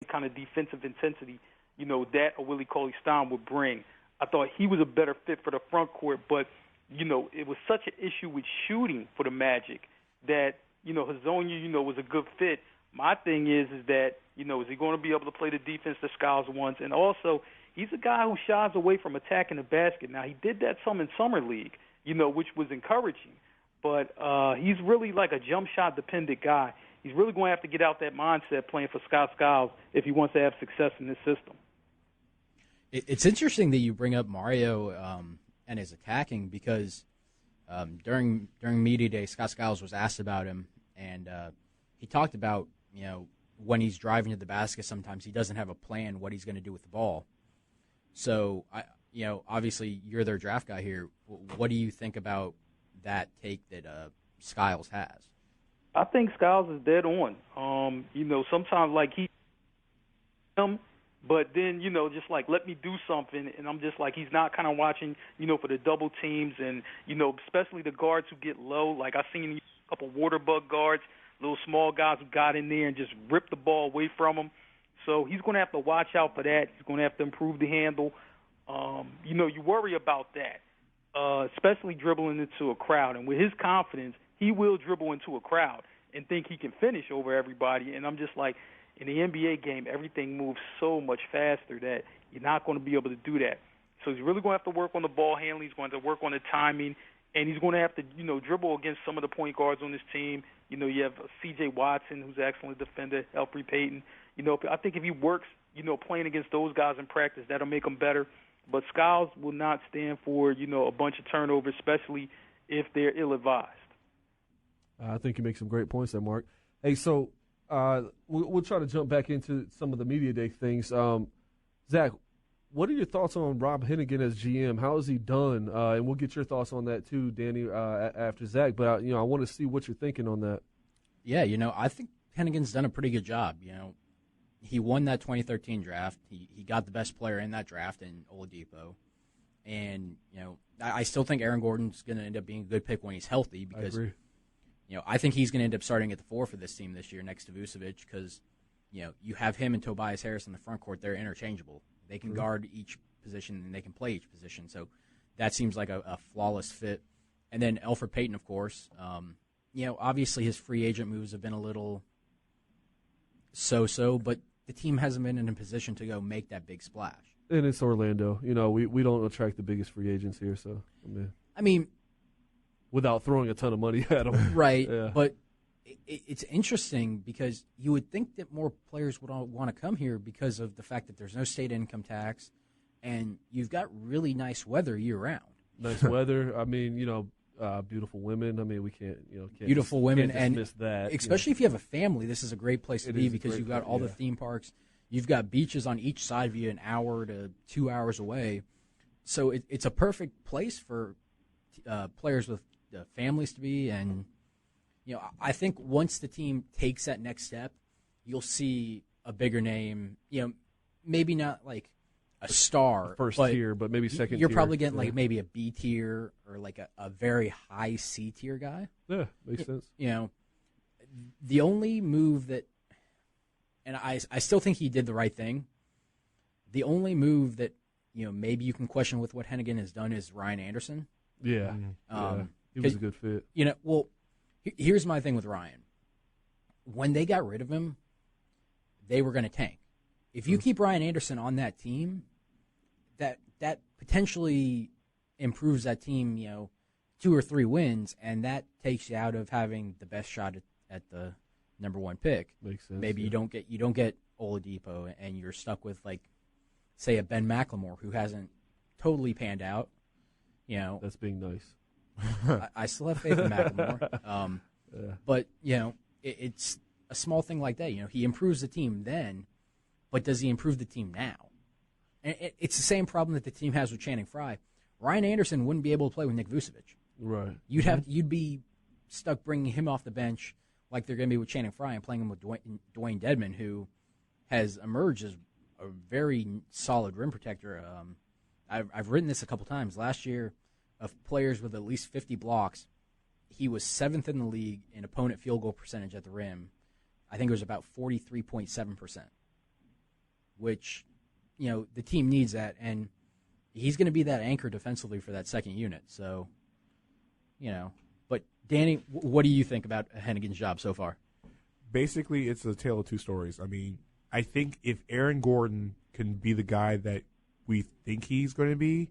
kind of defensive intensity, that a Willie Cauley-Stein would bring. I thought he was a better fit for the front court, but, it was such an issue with shooting for the Magic that, Hezonja, was a good fit. My thing is that, is he going to be able to play the defense that Skiles wants? And also, he's a guy who shies away from attacking the basket. Now, he did that some in Summer League, which was encouraging. But he's really like a jump shot dependent guy. He's really going to have to get out that mindset playing for Scott Skiles if he wants to have success in this system. It's interesting that you bring up Mario and his attacking because during media day, Scott Skiles was asked about him, and he talked about when he's driving to the basket, sometimes he doesn't have a plan what he's going to do with the ball. So obviously you're their draft guy here. What do you think about that take that Skiles has? I think Skiles is dead on. Sometimes like but then, just like let me do something, and I'm just like he's not kind of watching, for the double teams and, especially the guards who get low. Like I've seen a couple water bug guards, little small guys who got in there and just ripped the ball away from him. So he's going to have to watch out for that. He's going to have to improve the handle. You worry about that, especially dribbling into a crowd. And with his confidence, he will dribble into a crowd and think he can finish over everybody. And I'm just like, in the NBA game, everything moves so much faster that you're not going to be able to do that. So he's really going to have to work on the ball handling. He's going to have to work on the timing. And he's going to have to, dribble against some of the point guards on this team. You have C.J. Watson, who's an excellent defender, Elfrid Payton. I think if he works, playing against those guys in practice, that'll make him better. But Skiles will not stand for, a bunch of turnovers, especially if they're ill-advised. I think you make some great points there, Mark. Hey, so we'll try to jump back into some of the media day things. Zach, what are your thoughts on Rob Hennigan as GM? How has he done? And we'll get your thoughts on that too, Danny, after Zach. But, I want to see what you're thinking on that. Yeah, I think Hennigan's done a pretty good job. He won that 2013 draft. He got the best player in that draft in Oladipo. And, I still think Aaron Gordon's going to end up being a good pick when he's healthy because, I agree. I think he's going to end up starting at the 4 for this team this year next to Vucevic because, you have him and Tobias Harris in the front court. They're interchangeable. They can guard each position and they can play each position. So that seems like a flawless fit. And then Elfrid Payton, of course. Obviously his free agent moves have been a little so-so, but the team hasn't been in a position to go make that big splash. And it's Orlando. We don't attract the biggest free agents here. So I mean, without throwing a ton of money at them. Right. Yeah. But it's interesting because you would think that more players would want to come here because of the fact that there's no state income tax and you've got really nice weather year-round. Nice weather. I mean, beautiful women. I mean, we can't beautiful women, can't dismiss that. Especially if you have a perfect place, this is a great place to be because you've got all the theme parks. You've got beaches on each side of you an hour to 2 hours away. So it's a perfect place for players with families to be. And, I think once the team takes that next step, you'll see a bigger name, maybe not like a star. First tier, but maybe second tier. You're probably getting like maybe a B tier or like a very high C tier guy. Yeah, makes sense. The only move that, and I still think he did the right thing. The only move that, maybe you can question with what Hennigan has done is Ryan Anderson. Yeah. He was a good fit. Here's my thing with Ryan. When they got rid of him, they were going to tank. If you keep Ryan Anderson on that team, that potentially improves that team, 2 or 3 wins, and that takes you out of having the best shot at the number 1 pick. Makes sense. Maybe you don't get Oladipo, and you're stuck with like, say, a Ben McLemore who hasn't totally panned out. That's being nice. I still have faith in McLemore. But, it's a small thing like that. He improves the team then, but does he improve the team now? And it's the same problem that the team has with Channing Frye. Ryan Anderson wouldn't be able to play with Nick Vucevic. Right. You'd be stuck bringing him off the bench like they're going to be with Channing Frye and playing him with Dwayne Dedmon, who has emerged as a very solid rim protector. I've written this a couple times. Last year, of players with at least 50 blocks, he was 7th in the league in opponent field goal percentage at the rim. I think it was about 43.7%. which, the team needs that, and he's going to be that anchor defensively for that second unit. So, but Danny, what do you think about Hennigan's job so far? Basically, it's a tale of two stories. I mean, I think if Aaron Gordon can be the guy that we think he's going to be,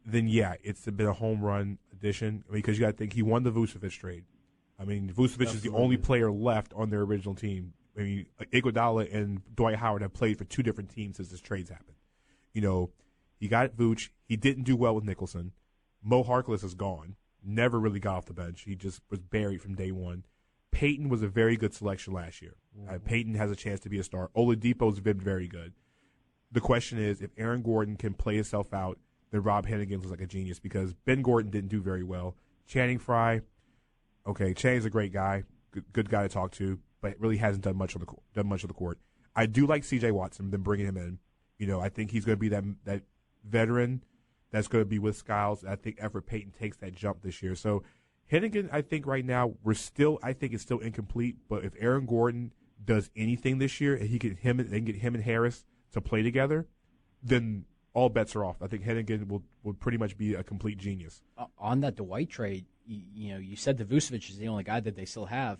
then yeah, it's been a home run addition. Because you got to think he won the Vucevic trade. I mean, Vucevic is the only player left on their original team. I mean, Iguodala and Dwight Howard have played for two different teams since this trade's happened. He got Vooch. He didn't do well with Nicholson. Mo Harkless is gone. Never really got off the bench. He just was buried from day one. Peyton was a very good selection last year. Peyton has a chance to be a star. Oladipo's been very good. The question is, if Aaron Gordon can play himself out, then Rob Hennigan looks like a genius because Ben Gordon didn't do very well. Channing Frye, okay, Channing's a great guy, good guy to talk to, but really hasn't done much of the court. I do like C.J. Watson, been bringing him in. I think he's going to be that veteran that's going to be with Skiles. I think Everett Payton takes that jump this year. So Hennigan, I think right now I think it's still incomplete. But if Aaron Gordon does anything this year and they can get him and Harris to play together, then all bets are off. I think Hennigan will pretty much be a complete genius. On that Dwight trade, you said that Vucevic is the only guy that they still have.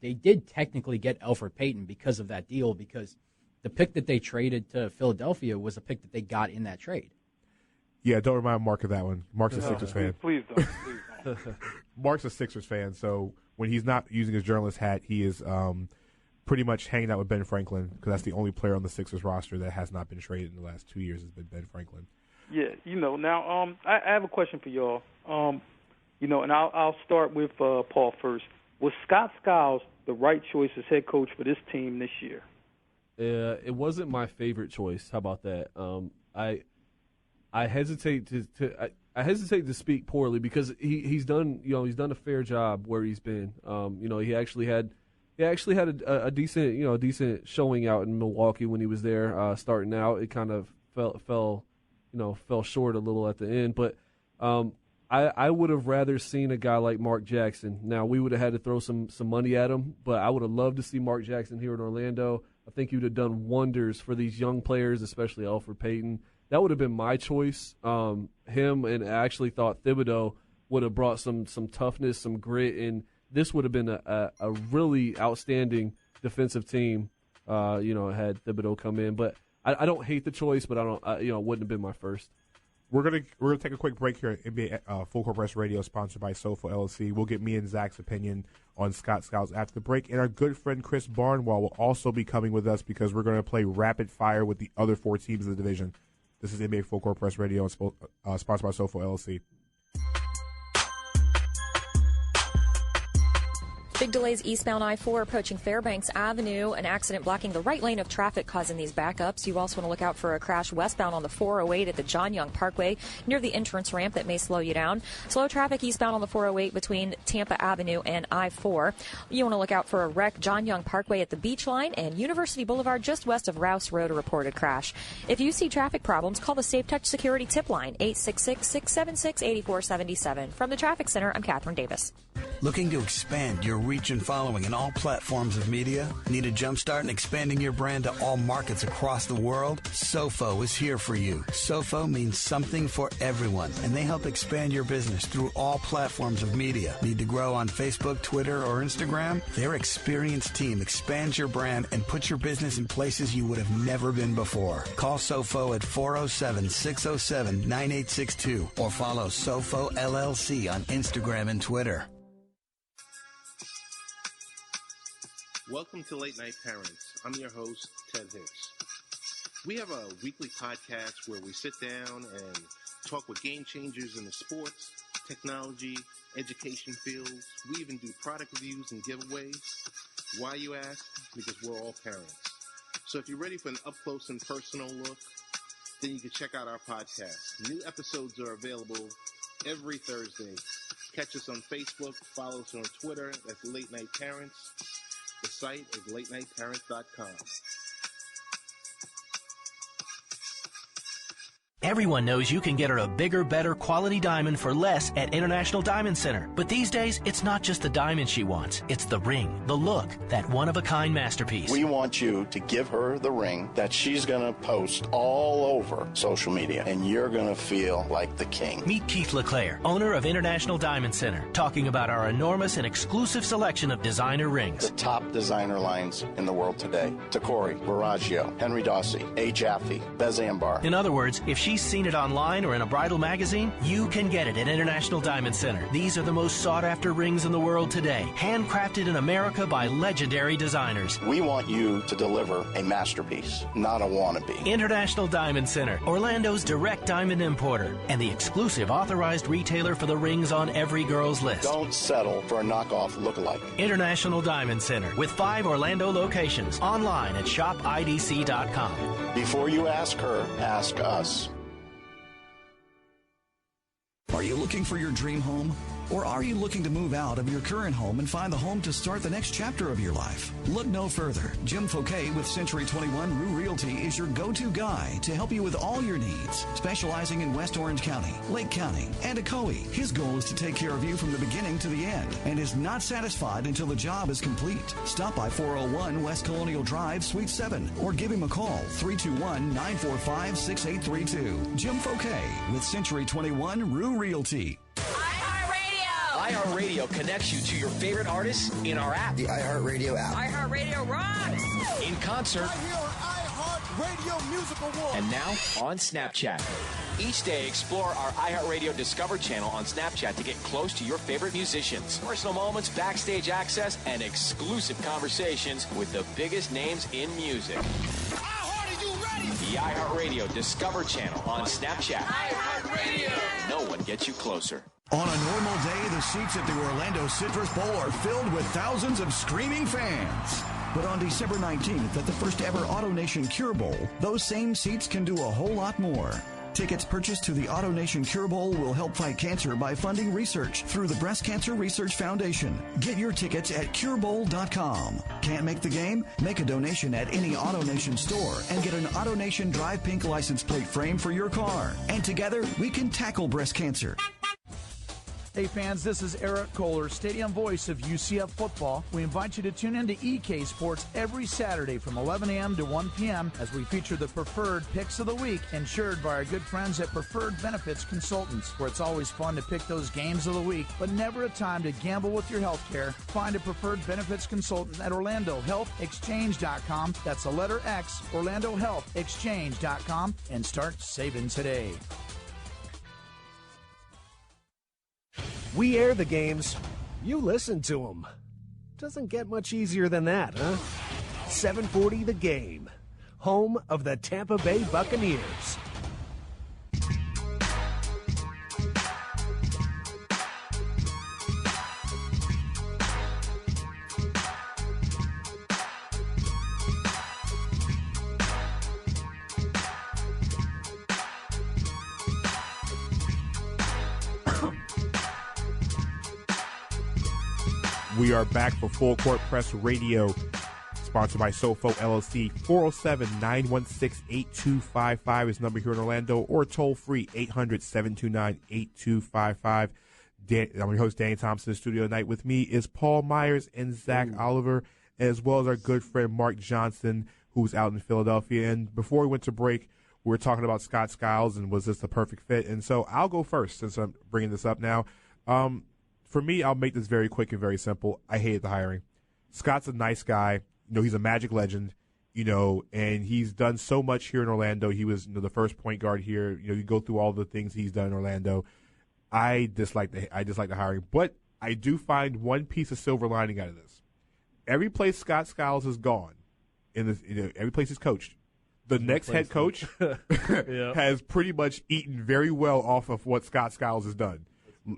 They did technically get Elfrid Payton because of that deal, because the pick that they traded to Philadelphia was a pick that they got in that trade. Yeah, don't remind Mark of that one. Mark's a Sixers fan. Please don't. Mark's a Sixers fan, so when he's not using his journalist hat, he is pretty much hanging out with Ben Franklin, because that's the only player on the Sixers roster that has not been traded in the last 2 years has been Ben Franklin. Yeah, now I have a question for y'all. And I'll start with Paul first. Was Scott Skiles the right choice as head coach for this team this year? It wasn't my favorite choice. How about that? I hesitate to speak poorly because he's done a fair job where he's been. He actually had a decent showing out in Milwaukee when he was there starting out. It kind of fell short a little at the end, but I would have rather seen a guy like Mark Jackson. Now, we would have had to throw some money at him, but I would have loved to see Mark Jackson here in Orlando. I think he would have done wonders for these young players, especially Elfrid Payton. That would have been my choice. Him, and I actually thought Thibodeau would have brought some toughness, some grit, and this would have been a really outstanding defensive team. Had Thibodeau come in, but I don't hate the choice, but it wouldn't have been my first. We're gonna take a quick break here at NBA Full Court Press Radio, sponsored by SOFOELLC. We'll get me and Zach's opinion on Scott Skiles after the break, and our good friend Chris Barnwell will also be coming with us because we're going to play rapid fire with the other four teams in the division. This is NBA Full Court Press Radio, sponsored by SOFOELLC. Big delays eastbound I-4 approaching Fairbanks Avenue. An accident blocking the right lane of traffic causing these backups. You also want to look out for a crash westbound on the 408 at the John Young Parkway near the entrance ramp that may slow you down. Slow traffic eastbound on the 408 between Tampa Avenue and I-4. You want to look out for a wreck John Young Parkway at the Beach Line and University Boulevard just west of Rouse Road, a reported crash. If you see traffic problems, call the Safe Touch Security Tip Line, 866-676-8477. From the Traffic Center, I'm Catherine Davis. Looking to expand your reach and following in all platforms of media? Need a jumpstart in expanding your brand to all markets across the world? SOFO is here for you. SOFO means something for everyone, and they help expand your business through all platforms of media. Need to grow on Facebook, Twitter, or Instagram? Their experienced team expands your brand and puts your business in places you would have never been before. Call SOFO at 407-607-9862 or follow SOFOELLC on Instagram and Twitter. Welcome to Late Night Parents. I'm your host, Ted Hicks. We have a weekly podcast where we sit down and talk with game changers in the sports, technology, education fields. We even do product reviews and giveaways. Why, you ask? Because we're all parents. So if you're ready for an up-close and personal look, then you can check out our podcast. New episodes are available every Thursday. Catch us on Facebook, follow us on Twitter, that's Late Night Parents. The site is latenightparents.com. Everyone knows you can get her a bigger, better quality diamond for less at International Diamond Center. But these days, it's not just the diamond she wants. It's the ring, the look, that one-of-a-kind masterpiece. We want you to give her the ring that she's going to post all over social media, and you're going to feel like the king. Meet Keith LeClaire, owner of International Diamond Center, talking about our enormous and exclusive selection of designer rings. The top designer lines in the world today. Tacori, Baraggio, Henry Dossi, A. Jaffe, Bez Ambar. In other words, if she's seen it online or in a bridal magazine, you can get it at International Diamond Center. These are the most sought-after rings in the world today, handcrafted in America by legendary designers. We want you to deliver a masterpiece, not a wannabe. International Diamond Center, Orlando's direct diamond importer, and the exclusive authorized retailer for the rings on every girl's list. Don't settle for a knockoff lookalike. International Diamond Center, with 5 Orlando locations, online at shopidc.com. Before you ask her, ask us. Are you looking for your dream home? Or are you looking to move out of your current home and find the home to start the next chapter of your life? Look no further. Jim Fouquet with Century 21 Rue Realty is your go-to guy to help you with all your needs. Specializing in West Orange County, Lake County, and Ocoee, his goal is to take care of you from the beginning to the end and is not satisfied until the job is complete. Stop by 401 West Colonial Drive, Suite 7, or give him a call, 321-945-6832. Jim Fouquet with Century 21 Rue Realty. iHeartRadio connects you to your favorite artists in our app. The iHeartRadio app. iHeartRadio rocks! In concert. Right here on iHeartRadio Music Awards. And now on Snapchat. Each day, explore our iHeartRadio Discover channel on Snapchat to get close to your favorite musicians. Personal moments, backstage access, and exclusive conversations with the biggest names in music. iHeart, are you ready? The iHeartRadio Discover channel on Snapchat. iHeartRadio. No one gets you closer. On a normal day, the seats at the Orlando Citrus Bowl are filled with thousands of screaming fans. But on December 19th, at the first ever AutoNation Cure Bowl, those same seats can do a whole lot more. Tickets purchased to the AutoNation Cure Bowl will help fight cancer by funding research through the Breast Cancer Research Foundation. Get your tickets at curebowl.com. Can't make the game? Make a donation at any AutoNation store and get an AutoNation Drive Pink license plate frame for your car. And together, we can tackle breast cancer. Hey fans, this is Eric Kohler, stadium voice of UCF football. We invite you to tune in to EK Sports every Saturday from 11 a.m. to 1 p.m. as we feature the preferred picks of the week, insured by our good friends at Preferred Benefits Consultants, where it's always fun to pick those games of the week, but never a time to gamble with your health care. Find a Preferred Benefits Consultant at OrlandoHealthExchange.com. That's the letter X, OrlandoHealthExchange.com, and start saving today. We air the games. You listen to them. Doesn't get much easier than that, huh? 740 The Game, home of the Tampa Bay Buccaneers. We are back for Full Court Press Radio, sponsored by SOFOELLC. 407-916-8255 is the number here in Orlando, or toll free 800-729-8255. I'm your host, Danny Thompson. In the studio tonight with me is Paul Myers and Zach Oliver, as well as our good friend Mark Johnson, who's out in Philadelphia. And before we went to break, we were talking about Scott Skiles and was this the perfect fit. And so I'll go first since I'm bringing this up now. For me, I'll make this very quick and very simple. I hated the hiring. Scott's a nice guy. You know, he's a Magic legend, you know, and he's done so much here in Orlando. He was, you know, the first point guard here. You know, you go through all the things he's done in Orlando. I dislike the hiring, but I do find one piece of silver lining out of this. Every place Scott Skiles has gone, every place he's coached, the next head coach has pretty much eaten very well off of what Scott Skiles has done.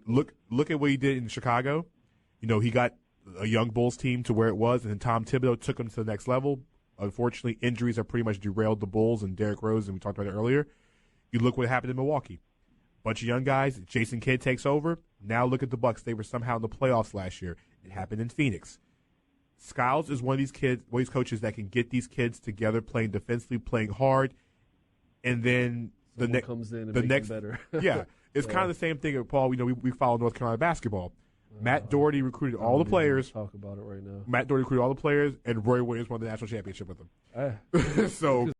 Look at what he did in Chicago. You know, he got a young Bulls team to where it was, and then Tom Thibodeau took them to the next level. Unfortunately, injuries have pretty much derailed the Bulls and Derrick Rose, and we talked about it earlier. You look what happened in Milwaukee. Bunch of young guys. Jason Kidd takes over. Now look at the Bucks. They were somehow in the playoffs last year. It happened in Phoenix. Skiles is one of these coaches that can get these kids together, playing defensively, playing hard, and then someone comes in and the makes next them better. Yeah, it's kind of the same thing. Paul, we follow North Carolina basketball. Matt Doherty recruited all the players. Talk about it right now. Matt Doherty recruited all the players, and Roy Williams won the national championship with them. So